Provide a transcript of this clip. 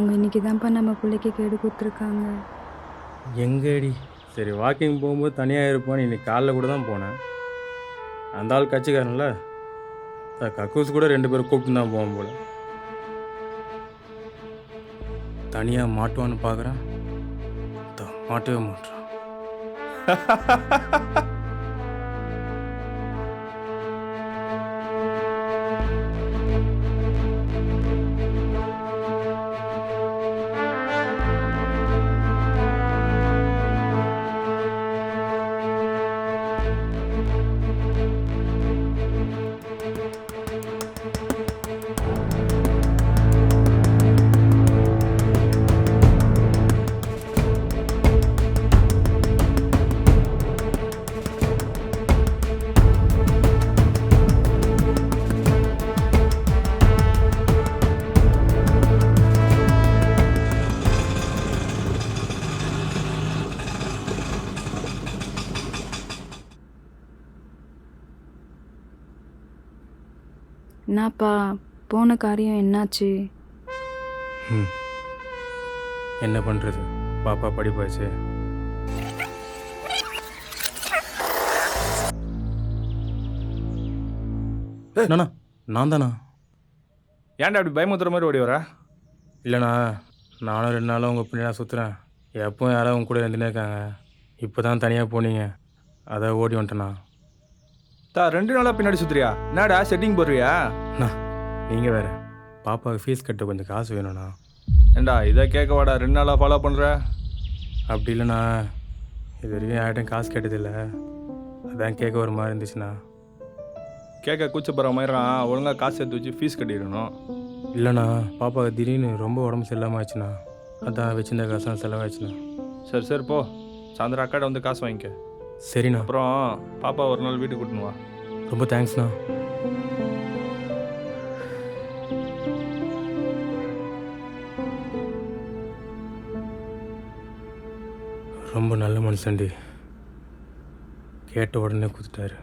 அவங்க இன்னைக்கு தான்ப்பா நம்ம பிள்ளைக்கு கேடு கொடுத்துருக்காங்க. எங்கடி சரி வாக்கிங் போகும்போது தனியாக இருப்பான்னு இன்னைக்கு காலைல கூட தான் போனேன். அந்த ஆள் கட்சிக்காரன்ல கக்கூஸ் கூட 2 பேரும் கூப்பிட்டு தான் போவோம் போல. தனியாக மாட்டுவான்னு பார்க்குறேன், மாட்டவே மாட்டான். என்னப்பா போன காரியம் என்னாச்சு? என்ன பண்ணுறது, பாப்பா படிப்பாச்சு. நானா நான் தானா? ஏன்டா அப்படி பயமுத்துற மாதிரி ஓடி வர? இல்லைண்ணா, நானும் 2 நாளாக உங்கள் பின்னாடி சுற்றுறேன். எப்பவும் யாராவது உங்க கூட இருந்துனே இருக்காங்க. இப்போ தான் தனியாக போனீங்க, அதான் ஓடி வந்துட்டேண்ணா. 2 நாளாக பின்னாடி சுத்துறியா? என்னடா செட்டிங் போடுறியா? அண்ணா நீங்கள் வேறு, பாப்பாவுக்கு ஃபீஸ் கட்ட கொஞ்சம் காசு வேணும்ண்ணா. ஏண்டா இதை கேட்க வாடா 2 நாளாக ஃபாலோ பண்ணுற? அப்படி இல்லைண்ணா, இது வரைக்கும் யார்கிட்டையும் காசு கேட்டதில்லை, அதான் கேட்க ஒரு மாதிரி இருந்துச்சுண்ணா. கேட்க கூச்சப்படுற மாதிரிலாம் ஒழுங்காக காசு எடுத்து வச்சு ஃபீஸ் கட்டிடணும். இல்லைண்ணா, பாப்பாவுக்கு திடீர்னு ரொம்ப உடம்பு சரியில்லாமல் ஆச்சுண்ணா, அதான் வச்சிருந்த காசுலாம் செலவாயிடுச்சுண்ணா. சரி சரி போ, சாயந்தரம் அக்காட்ட வந்து காசு வாங்கிக்க. சரிண்ணா. அப்புறம் பாப்பா ஒரு நாள் வீட்டுக்கு கூட்டின்னு வா. ரொம்ப தேங்க்ஸ்ண்ணா. ரொம்ப நல்ல மனுஷன்டி, கேட்ட உடனே கொடுத்துட்டாரு.